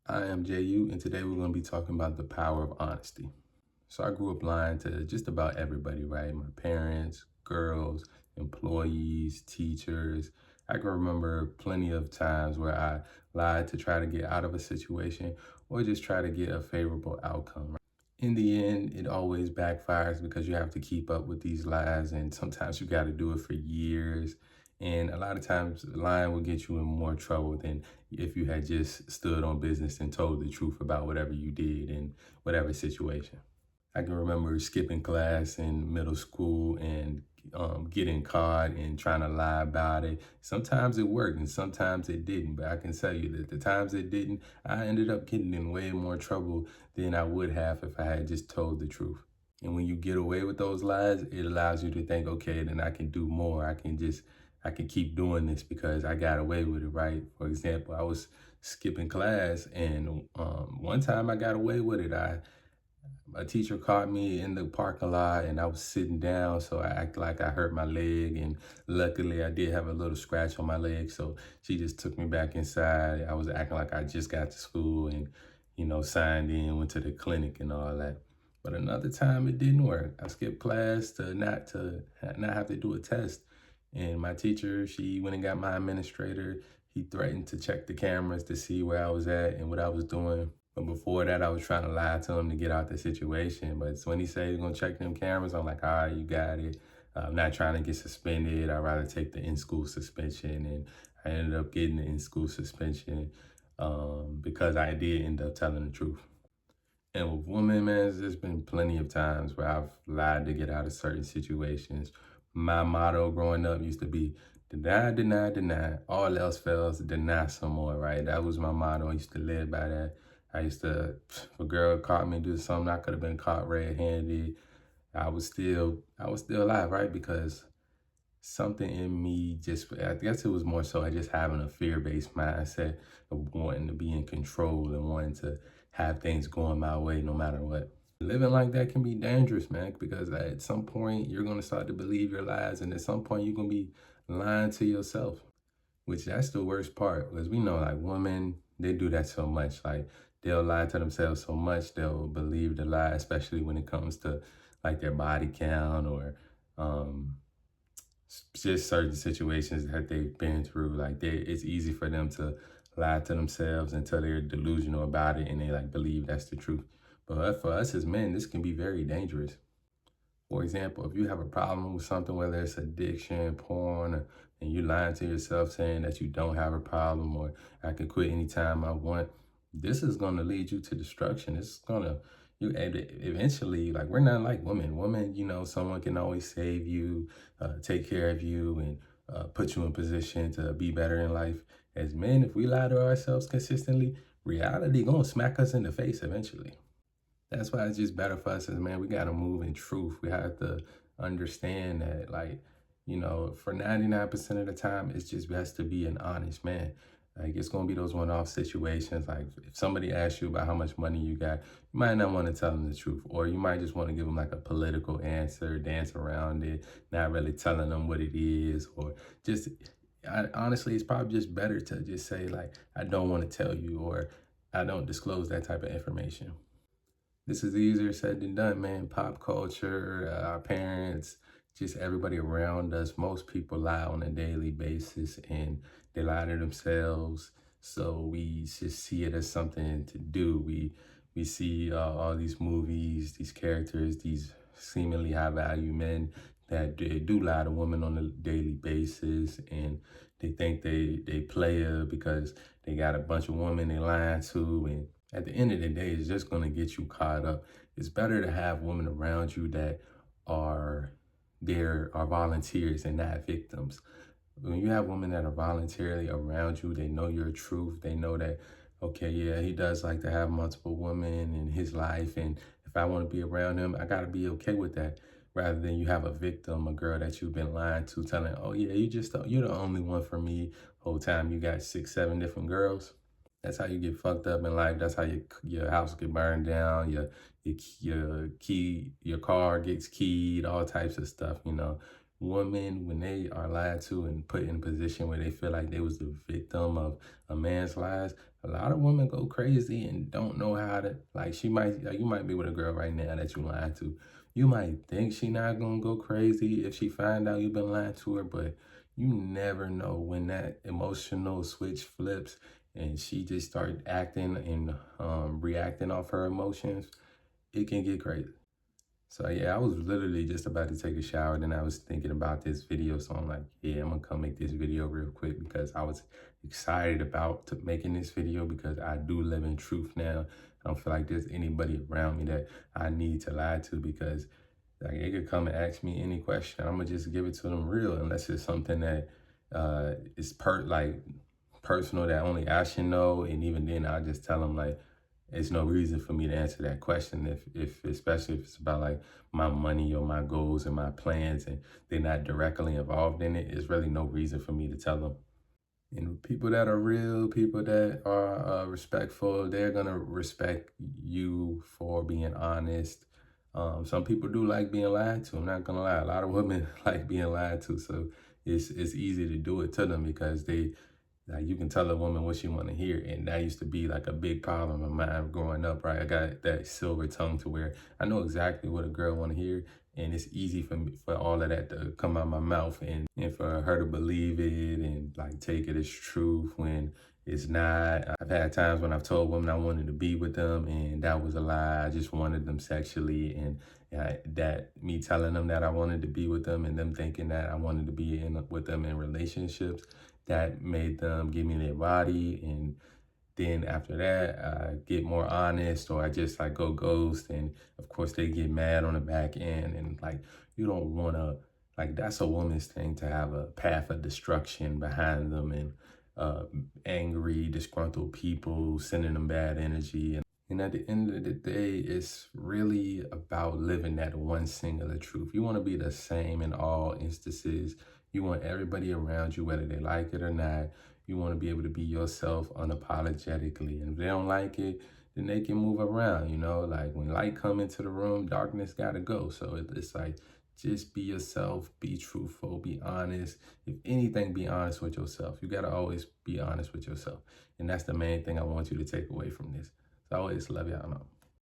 I am JU, and today we're going to be talking about the power of honesty. So I grew up lying to just about everybody, right? My parents, girls, employees, teachers. I can remember plenty of times where I lied to try to get out of a situation or just try to get a favorable outcome. Right? In the end, it always backfires because you have to keep up with these lies, and sometimes you got to do it for years. And a lot of times, lying will get you in more trouble than if you had just stood on business and told the truth about whatever you did in whatever situation. I can remember skipping class in middle school and getting caught and trying to lie about it. Sometimes it worked and sometimes it didn't. But I can tell you that the times it didn't, I ended up getting in way more trouble than I would have if I had just told the truth. And when you get away with those lies, it allows you to think, okay, then I can do more. I can keep doing this because I got away with it, right? For example, I was skipping class and one time I got away with it. A teacher caught me in the parking lot and I was sitting down, so I acted like I hurt my leg, and luckily I did have a little scratch on my leg, so she just took me back inside. I was acting like I just got to school and, signed in, went to the clinic and all that. But another time it didn't work. I skipped class to not have to do a test. And my teacher, she went and got my administrator. He threatened to check the cameras to see where I was at and what I was doing. But before that, I was trying to lie to him to get out the situation. But when he said he's gonna check them cameras, I'm like, all right, you got it. I'm not trying to get suspended. I'd rather take the in-school suspension. And I ended up getting the in-school suspension because I did end up telling the truth. And with women, man, there's been plenty of times where I've lied to get out of certain situations. My motto growing up used to be deny, deny, deny. All else fails, deny some more, right? That was my motto. I used to live by that. I used to, if a girl caught me doing something, I could have been caught red-handed. I was still alive, right? Because something in me just, I guess it was more so I just having a fear-based mindset of wanting to be in control and wanting to have things going my way no matter what. Living like that can be dangerous, man, because at some point you're going to start to believe your lies, and at some point you're going to be lying to yourself, which that's the worst part, because we know like women, they do that so much. Like they'll lie to themselves so much, they'll believe the lie, especially when it comes to like their body count or um, just certain situations that they've been through. Like it's easy for them to lie to themselves until they're delusional about it and they like believe that's the truth. But for us as men, this can be very dangerous. For example, if you have a problem with something, whether it's addiction, porn, and you lying to yourself saying that you don't have a problem or I can quit anytime I want, this is going to lead you to destruction. It's going to, you eventually, like, we're not like women. Women, someone can always save you, take care of you, and put you in position to be better in life. As men, if we lie to ourselves consistently, reality going to smack us in the face eventually. That's why it's just better for us as man. We got to move in truth. We have to understand that, like, for 99% of the time, it's just best to be an honest man. Like, it's going to be those one-off situations. Like, if somebody asks you about how much money you got, you might not want to tell them the truth, or you might just want to give them like a political answer, dance around it, not really telling them what it is, or just, honestly, it's probably just better to just say, like, I don't want to tell you, or I don't disclose that type of information. This is easier said than done, man. Pop culture, our parents, just everybody around us. Most people lie on a daily basis and they lie to themselves. So we just see it as something to do. We see all these movies, these characters, these seemingly high value men that they do lie to women on a daily basis, and they think they play her because they got a bunch of women they lying to, and at the end of the day, it's just going to get you caught up. It's better to have women around you that are are volunteers and not victims. When you have women that are voluntarily around you, they know your truth. They know that, okay, yeah, he does like to have multiple women in his life. And if I want to be around him, I got to be okay with that. Rather than you have a victim, a girl that you've been lying to, telling, oh yeah, you're the only one for me. Whole time you got 6, 7 different girls. That's how you get fucked up in life. That's how your house get burned down. Your car gets keyed. All types of stuff. Women, when they are lied to and put in a position where they feel like they was the victim of a man's lies, a lot of women go crazy and don't know how to, like, you might be with a girl right now that you lying to. You might think she not gonna go crazy if she find out you've been lying to her, but you never know when that emotional switch flips and she just start acting and reacting off her emotions. It can get crazy. So yeah, I was literally just about to take a shower, then I was thinking about this video. So I'm like, yeah, I'm gonna come make this video real quick because I was excited about making this video because I do live in truth now. I don't feel like there's anybody around me that I need to lie to because like they could come and ask me any question. I'm gonna just give it to them real unless it's something that is like personal that only I should know. And even then I'll just tell them like there's no reason for me to answer that question if especially if it's about like my money or my goals and my plans and they're not directly involved in it, there's really no reason for me to tell them. And people that are real, people that are respectful, they're gonna respect you for being honest. Some people do like being lied to. I'm not gonna lie. A lot of women like being lied to, so it's easy to do it to them because they like you can tell a woman what she want to hear, and that used to be like a big problem of mine growing up. Right, I got that silver tongue to where I know exactly what a girl want to hear, and it's easy for me for all of that to come out my mouth and for her to believe it and like take it as truth when it's not. I've had times when I've told women I wanted to be with them and that was a lie. I just wanted them sexually, and that me telling them that I wanted to be with them and them thinking that I wanted to be in with them in relationships, that made them give me their body. And then after that, I get more honest or I just like go ghost. And of course they get mad on the back end. And like, you don't want to, like, that's a woman's thing to have a path of destruction behind them and angry, disgruntled people sending them bad energy. And at the end of the day, it's really about living that one singular truth. You want to be the same in all instances. You want everybody around you, whether they like it or not. You want to be able to be yourself unapologetically. And if they don't like it, then they can move around, you know? Like when light come into the room, darkness got to go. So it's like, just be yourself, be truthful, be honest. If anything, be honest with yourself. You got to always be honest with yourself. And that's the main thing I want you to take away from this. So I always love y'all.